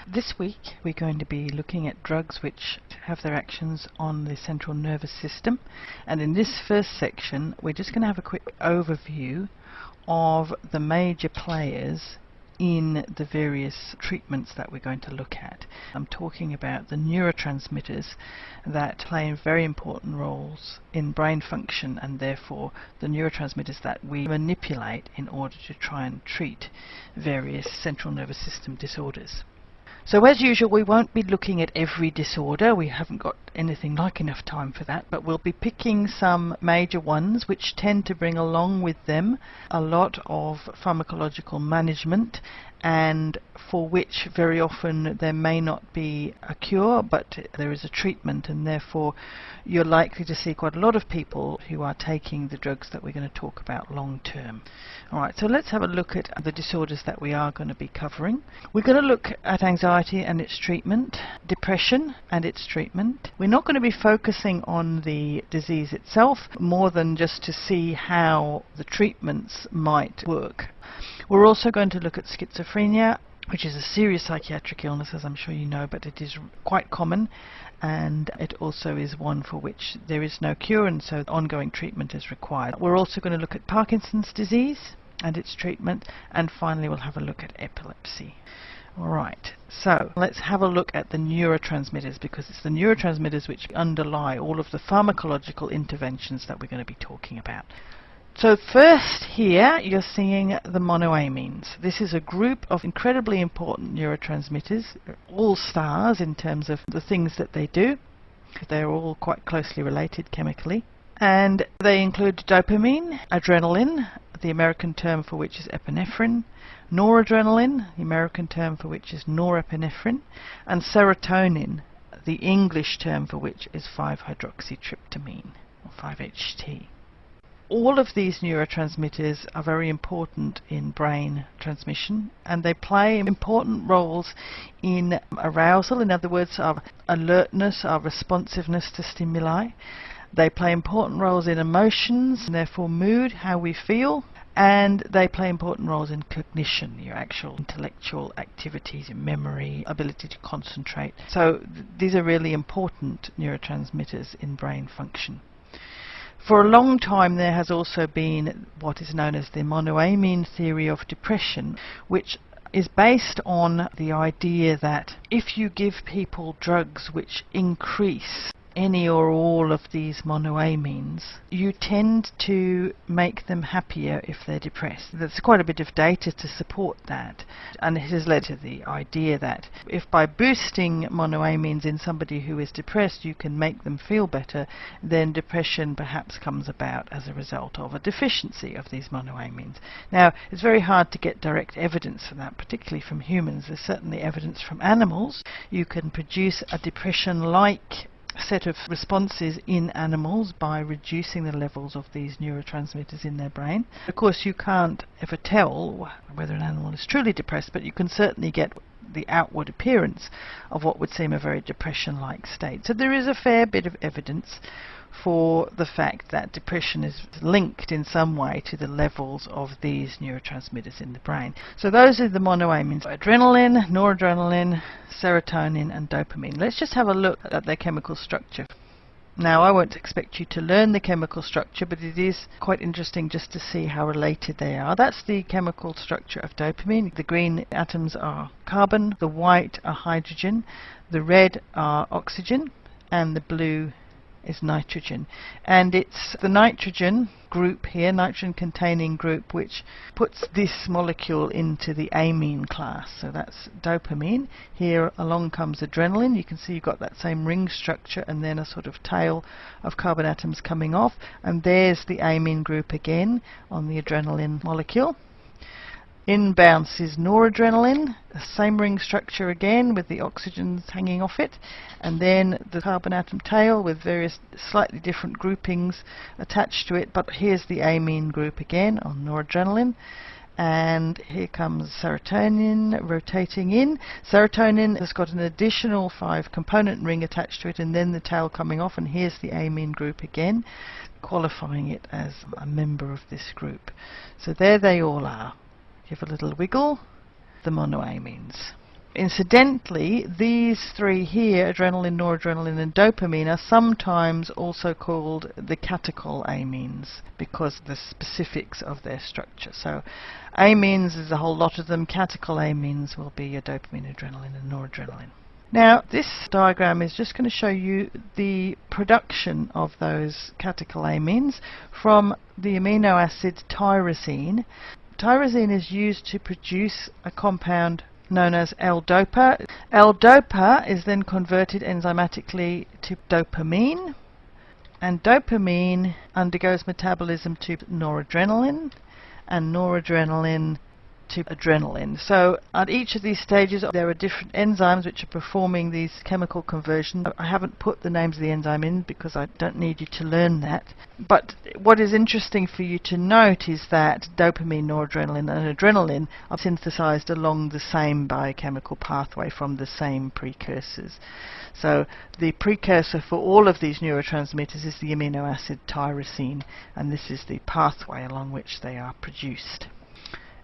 This week we're going to be looking at drugs which have their actions on the central nervous system, and in this first section we're just going to have a quick overview of the major players in the various treatments that we're going to look at. I'm talking about the neurotransmitters that play very important roles in brain function, and therefore the neurotransmitters that we manipulate in order to try and treat various central nervous system disorders. So as usual, we won't be looking at every disorder. We haven't got anything like enough time for that, but we'll be picking some major ones which tend to bring along with them a lot of pharmacological management, and for which very often there may not be a cure, but there is a treatment, and therefore you're likely to see quite a lot of people who are taking the drugs that we're going to talk about long term. Alright, so let's have a look at the disorders that we are going to be covering. We're going to look at anxiety and its treatment, depression and its treatment. We're not going to be focusing on the disease itself, more than just to see how the treatments might work. We're also going to look at schizophrenia, which is a serious psychiatric illness, as I'm sure you know, but it is quite common, and it also is one for which there is no cure, and so ongoing treatment is required. We're also going to look at Parkinson's disease and its treatment, and finally we'll have a look at epilepsy. Alright, so let's have a look at the neurotransmitters, because it's the neurotransmitters which underlie all of the pharmacological interventions that we're going to be talking about. So first here you're seeing the monoamines. This is a group of incredibly important neurotransmitters, all stars in terms of the things that they do. They're all quite closely related chemically, and they include dopamine, adrenaline, the American term for which is epinephrine, noradrenaline, the American term for which is norepinephrine, and serotonin, the English term for which is 5-hydroxytryptamine, or 5-HT. All of these neurotransmitters are very important in brain transmission, and they play important roles in arousal, in other words, our alertness, our responsiveness to stimuli. They play important roles in emotions, and therefore mood, how we feel, and they play important roles in cognition, your actual intellectual activities, your memory, ability to concentrate. So these are really important neurotransmitters in brain function. For a long time there has also been what is known as the monoamine theory of depression, which is based on the idea that if you give people drugs which increase any or all of these monoamines, you tend to make them happier if they're depressed. There's quite a bit of data to support that, and it has led to the idea that if by boosting monoamines in somebody who is depressed you can make them feel better, then depression perhaps comes about as a result of a deficiency of these monoamines. Now, it's very hard to get direct evidence for that, particularly from humans. There's certainly evidence from animals. You can produce a depression-like set of responses in animals by reducing the levels of these neurotransmitters in their brain. Of course, you can't ever tell whether an animal is truly depressed, but you can certainly get the outward appearance of what would seem a very depression-like state. So there is a fair bit of evidence for the fact that depression is linked in some way to the levels of these neurotransmitters in the brain. So those are the monoamines: adrenaline, noradrenaline, serotonin and dopamine. Let's just have a look at their chemical structure. Now, I won't expect you to learn the chemical structure, but it is quite interesting just to see how related they are. That's the chemical structure of dopamine. The green atoms are carbon, the white are hydrogen, the red are oxygen, and the blue is nitrogen. And it's the nitrogen group here, nitrogen containing group, which puts this molecule into the amine class. So that's dopamine. Here along comes adrenaline. You can see you've got that same ring structure and then a sort of tail of carbon atoms coming off, and there's the amine group again on the adrenaline molecule. In bounces noradrenaline, the same ring structure again with the oxygens hanging off it, and then the carbon atom tail with various slightly different groupings attached to it, but here's the amine group again on noradrenaline. And here comes serotonin rotating in. Serotonin has got an additional 5-component ring attached to it, and then the tail coming off, and here's the amine group again, qualifying it as a member of this group. So there they all are. Give a little wiggle, the monoamines. Incidentally, these three here, adrenaline, noradrenaline and dopamine, are sometimes also called the catecholamines because of the specifics of their structure. So amines is a whole lot of them. Catecholamines will be your dopamine, adrenaline and noradrenaline. Now, this diagram is just going to show you the production of those catecholamines from the amino acid tyrosine. Tyrosine is used to produce a compound known as L-DOPA. L-DOPA is then converted enzymatically to dopamine, and dopamine undergoes metabolism to noradrenaline, and noradrenaline to adrenaline. So at each of these stages there are different enzymes which are performing these chemical conversions. I haven't put the names of the enzyme in because I don't need you to learn that. But what is interesting for you to note is that dopamine, noradrenaline and adrenaline are synthesized along the same biochemical pathway from the same precursors. So the precursor for all of these neurotransmitters is the amino acid tyrosine, and this is the pathway along which they are produced.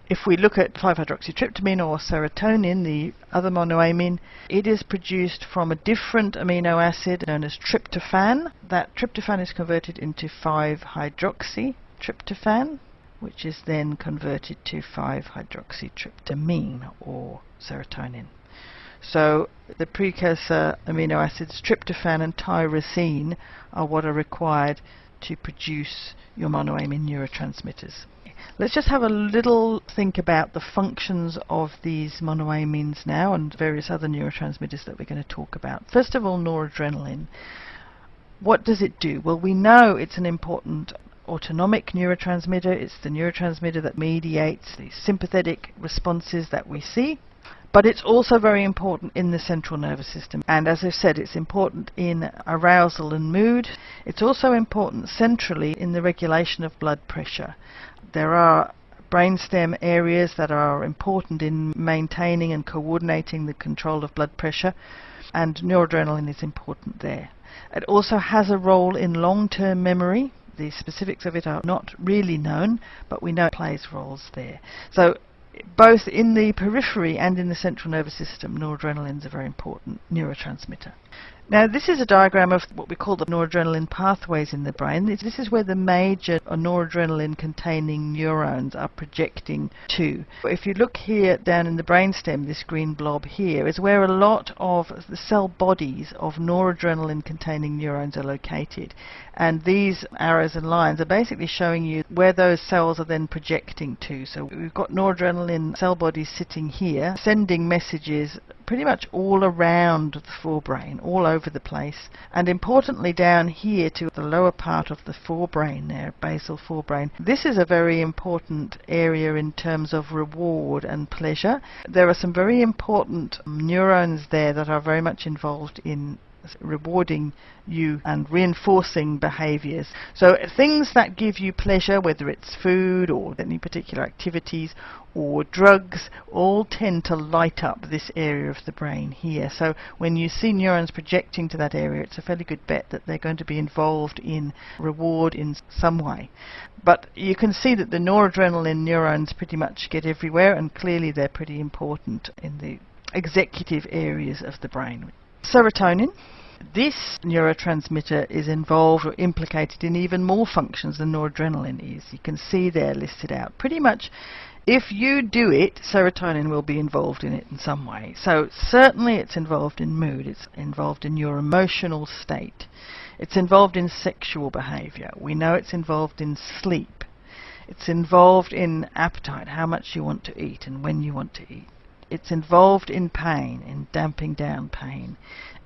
If we look at 5-hydroxytryptamine or serotonin, the other monoamine, it is produced from a different amino acid known as tryptophan. That tryptophan is converted into 5-hydroxytryptophan, which is then converted to 5-hydroxytryptamine or serotonin. So the precursor amino acids tryptophan and tyrosine are what are required to produce your monoamine neurotransmitters. Let's just have a little think about the functions of these monoamines now and various other neurotransmitters that we're going to talk about. First of all, noradrenaline. What does it do? Well, we know it's an important autonomic neurotransmitter. It's the neurotransmitter that mediates the sympathetic responses that we see. But it's also very important in the central nervous system. And as I've said, it's important in arousal and mood. It's also important centrally in the regulation of blood pressure. There are brainstem areas that are important in maintaining and coordinating the control of blood pressure, and noradrenaline is important there. It also has a role in long-term memory. The specifics of it are not really known, but we know it plays roles there. So both in the periphery and in the central nervous system, noradrenaline is a very important neurotransmitter. Now, this is a diagram of what we call the noradrenaline pathways in the brain. This is where the major noradrenaline-containing neurons are projecting to. If you look here down in the brainstem, this green blob here is where a lot of the cell bodies of noradrenaline-containing neurons are located. And these arrows and lines are basically showing you where those cells are then projecting to. So we've got noradrenaline cell bodies sitting here, sending messages pretty much all around the forebrain, all over the place, and importantly down here to the lower part of the forebrain there, basal forebrain. This is a very important area in terms of reward and pleasure. There are some very important neurons there that are very much involved in rewarding you and reinforcing behaviors. So things that give you pleasure, whether it's food or any particular activities or drugs, all tend to light up this area of the brain here. So when you see neurons projecting to that area, it's a fairly good bet that they're going to be involved in reward in some way. But you can see that the noradrenaline neurons pretty much get everywhere, and clearly they're pretty important in the executive areas of the brain. Serotonin. This neurotransmitter is involved or implicated in even more functions than noradrenaline is. You can see they're listed out. Pretty much if you do it, serotonin will be involved in it in some way. So certainly it's involved in mood, it's involved in your emotional state, it's involved in sexual behavior, we know it's involved in sleep, it's involved in appetite, how much you want to eat and when you want to eat. It's involved in pain, in damping down pain.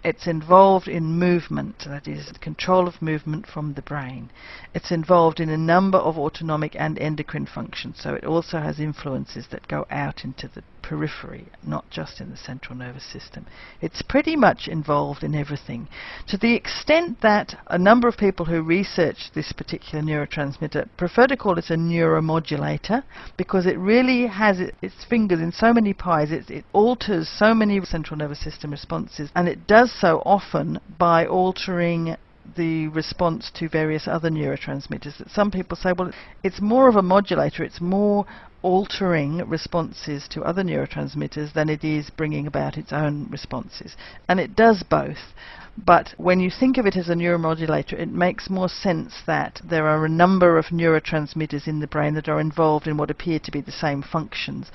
It's involved in movement, that is, the control of movement from the brain. It's involved in a number of autonomic and endocrine functions, so it also has influences that go out into the periphery, not just in the central nervous system. It's pretty much involved in everything, to the extent that a number of people who research this particular neurotransmitter prefer to call it a neuromodulator, because it really has its fingers in so many pies. It alters so many central nervous system responses, and it does so often by altering the response to various other neurotransmitters that some people say, well, it's more of a modulator, it's more altering responses to other neurotransmitters than it is bringing about its own responses. And it does both. But when you think of it as a neuromodulator, it makes more sense that there are a number of neurotransmitters in the brain that are involved in what appear to be the same functions.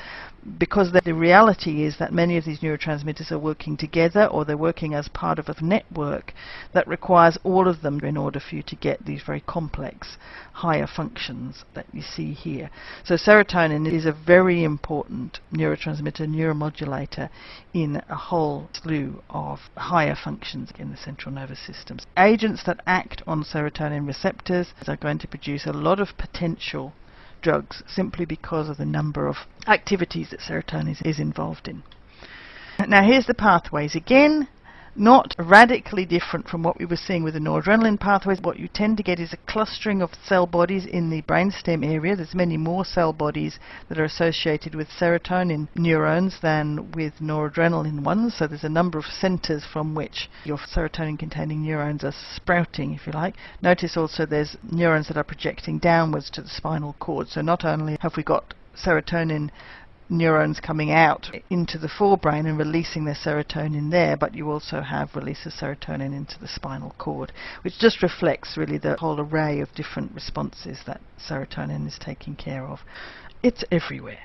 Because the reality is that many of these neurotransmitters are working together, or they're working as part of a network that requires all of them in order for you to get these very complex higher functions that you see here. So serotonin is a very important neurotransmitter, neuromodulator in a whole slew of higher functions in the central nervous system. Agents that act on serotonin receptors are going to produce a lot of potential drugs simply because of the number of activities that serotonin is involved in. Now here's the pathways again. Not radically different from what we were seeing with the noradrenaline pathways. What you tend to get is a clustering of cell bodies in the brainstem area. There's many more cell bodies that are associated with serotonin neurons than with noradrenaline ones. So there's a number of centers from which your serotonin-containing neurons are sprouting, if you like. Notice also there's neurons that are projecting downwards to the spinal cord. So not only have we got serotonin neurons coming out into the forebrain and releasing their serotonin there, but you also have release of serotonin into the spinal cord, which just reflects really the whole array of different responses that serotonin is taking care of. It's everywhere.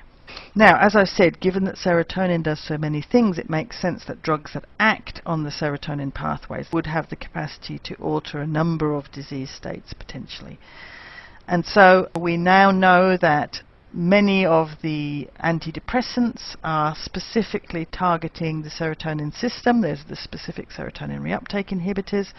Now, as I said, given that serotonin does so many things, it makes sense that drugs that act on the serotonin pathways would have the capacity to alter a number of disease states potentially. And so we now know that many of the antidepressants are specifically targeting the serotonin system. There's the specific serotonin reuptake inhibitors,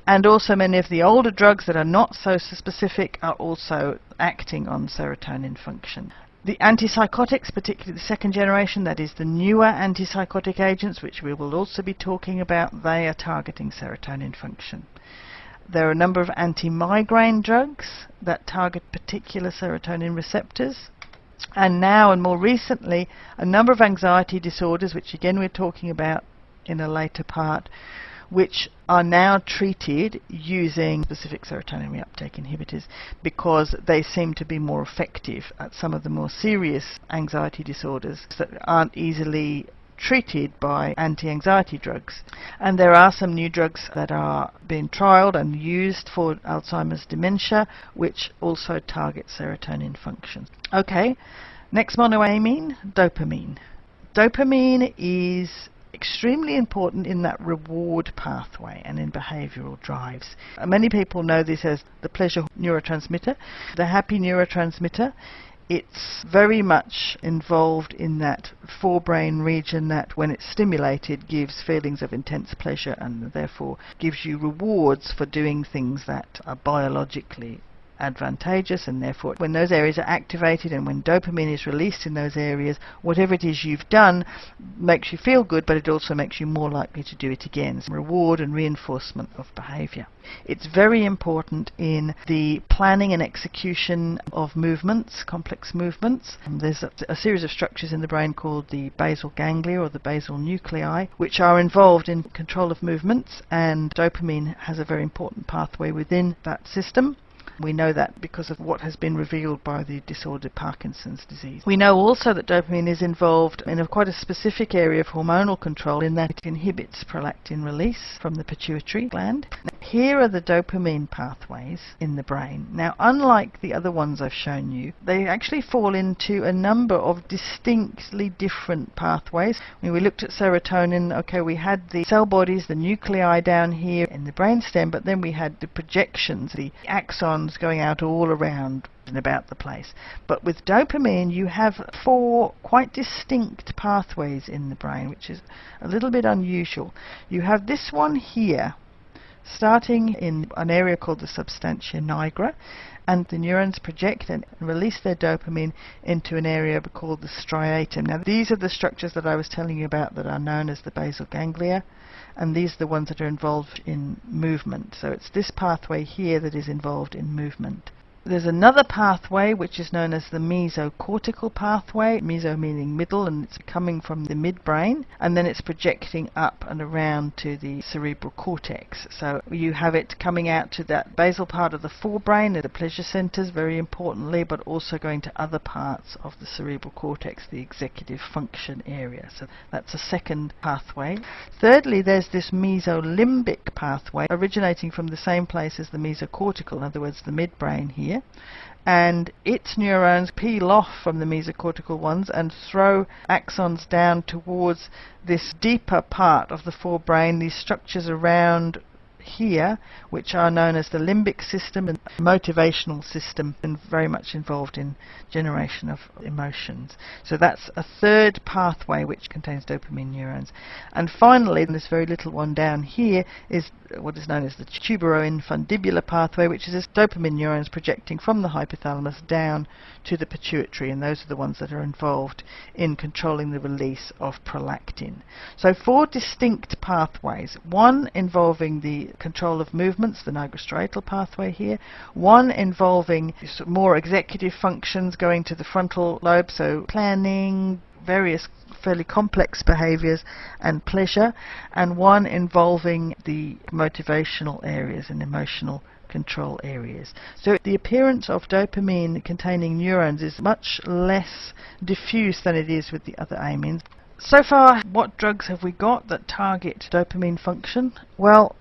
and also many of the older drugs that are not so specific are also acting on serotonin function. The antipsychotics, particularly the second generation, that is the newer antipsychotic agents, which we will also be talking about, they are targeting serotonin function. There are a number of anti-migraine drugs that target particular serotonin receptors. And now, and more recently, a number of anxiety disorders, which again we're talking about in a later part, which are now treated using specific serotonin reuptake inhibitors because they seem to be more effective at some of the more serious anxiety disorders that aren't easily treated by anti-anxiety drugs. And there are some new drugs that are being trialled and used for Alzheimer's dementia, which also target serotonin function. Okay, next monoamine, dopamine. Dopamine is extremely important in that reward pathway and in behavioral drives. Many people know this as the pleasure neurotransmitter, the happy neurotransmitter. It's very much involved in that forebrain region that, when it's stimulated, gives feelings of intense pleasure and therefore gives you rewards for doing things that are biologically advantageous, and therefore when those areas are activated and when dopamine is released in those areas, whatever it is you've done makes you feel good, but it also makes you more likely to do it again. So reward and reinforcement of behavior. It's very important in the planning and execution of movements, complex movements. There's a series of structures in the brain called the basal ganglia or the basal nuclei, which are involved in control of movements, and dopamine has a very important pathway within that system. We know that because of what has been revealed by the disorder Parkinson's disease. We know also that dopamine is involved in quite a specific area of hormonal control, in that it inhibits prolactin release from the pituitary gland. Here are the dopamine pathways in the brain. Now, unlike the other ones I've shown you, they actually fall into a number of distinctly different pathways. When we looked at serotonin, okay, we had the cell bodies, the nuclei down here in the brainstem, but then we had the projections, the axons going out all around and about the place. But with dopamine you have 4 quite distinct pathways in the brain, which is a little bit unusual. You have this one here starting in an area called the substantia nigra, and the neurons project and release their dopamine into an area called the striatum. Now these are the structures that I was telling you about that are known as the basal ganglia, and these are the ones that are involved in movement. So it's this pathway here that is involved in movement. There's another pathway which is known as the mesocortical pathway, meso meaning middle, and it's coming from the midbrain, and then it's projecting up and around to the cerebral cortex. So you have it coming out to that basal part of the forebrain, the pleasure centers very importantly, but also going to other parts of the cerebral cortex, the executive function area. So that's a second pathway. Thirdly, there's this mesolimbic pathway originating from the same place as the mesocortical, in other words the midbrain here, and its neurons peel off from the mesocortical ones and throw axons down towards this deeper part of the forebrain, these structures around here, which are known as the limbic system and motivational system, and very much involved in generation of emotions. So that's a third pathway which contains dopamine neurons. And finally, this very little one down here is what is known as the tuberoinfundibular pathway, which is this dopamine neurons projecting from the hypothalamus down to the pituitary, and those are the ones that are involved in controlling the release of prolactin. So 4 distinct pathways, one involving the control of movements, the nigrostriatal pathway here, one involving more executive functions going to the frontal lobe, so planning, various fairly complex behaviors and pleasure, and one involving the motivational areas and emotional control areas. So the appearance of dopamine containing neurons is much less diffuse than it is with the other amines. So far, what drugs have we got that target dopamine function? Well,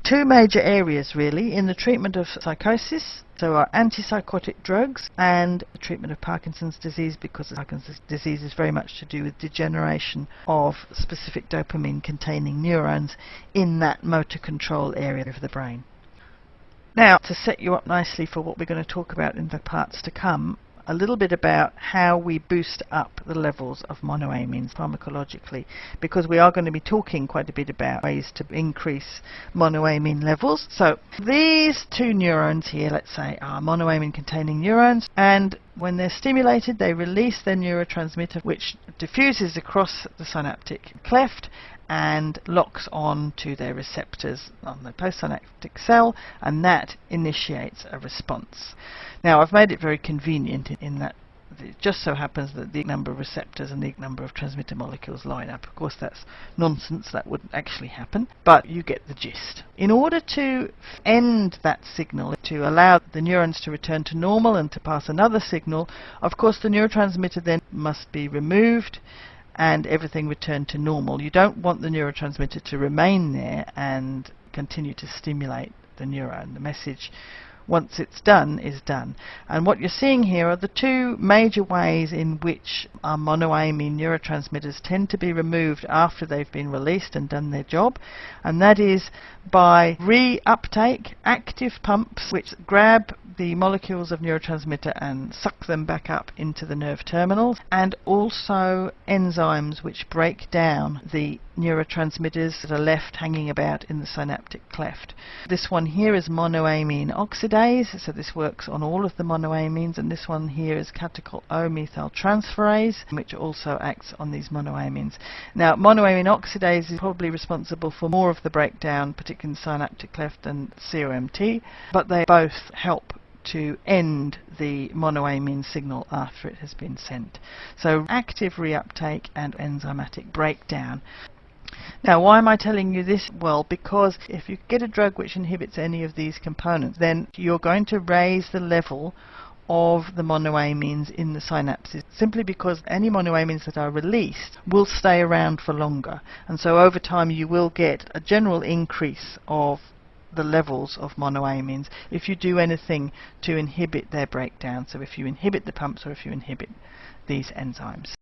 2 major areas really in the treatment of psychosis. So our antipsychotic drugs and the treatment of Parkinson's disease, because Parkinson's disease is very much to do with degeneration of specific dopamine containing neurons in that motor control area of the brain. Now, to set you up nicely for what we're going to talk about in the parts to come, a little bit about how we boost up the levels of monoamines pharmacologically, because we are going to be talking quite a bit about ways to increase monoamine levels. So these 2 neurons here, let's say, are monoamine containing neurons, and when they're stimulated they release their neurotransmitter, which diffuses across the synaptic cleft and locks on to their receptors on the postsynaptic cell, and that initiates a response. Now, I've made it very convenient in that it just so happens that the number of receptors and the number of transmitter molecules line up. Of course, that's nonsense, that wouldn't actually happen, but you get the gist. In order to end that signal, to allow the neurons to return to normal and to pass another signal, of course the neurotransmitter then must be removed and everything returned to normal. You don't want the neurotransmitter to remain there and continue to stimulate the neuron. The message, once it's done, is done. And what you're seeing here are the 2 major ways in which our monoamine neurotransmitters tend to be removed after they've been released and done their job, and that is by reuptake, active pumps which grab the molecules of neurotransmitter and suck them back up into the nerve terminals, and also enzymes which break down the neurotransmitters that are left hanging about in the synaptic cleft. This one here is monoamine oxidase, so this works on all of the monoamines, and this one here is catechol O-methyltransferase, which also acts on these monoamines. Now, monoamine oxidase is probably responsible for more of the breakdown, particularly in the synaptic cleft, than COMT, but they both help to end the monoamine signal after it has been sent. So active reuptake and enzymatic breakdown. Now, why am I telling you this? Well, because if you get a drug which inhibits any of these components, then you're going to raise the level of the monoamines in the synapses, simply because any monoamines that are released will stay around for longer, and so over time you will get a general increase of the levels of monoamines if you do anything to inhibit their breakdown, so if you inhibit the pumps or if you inhibit these enzymes.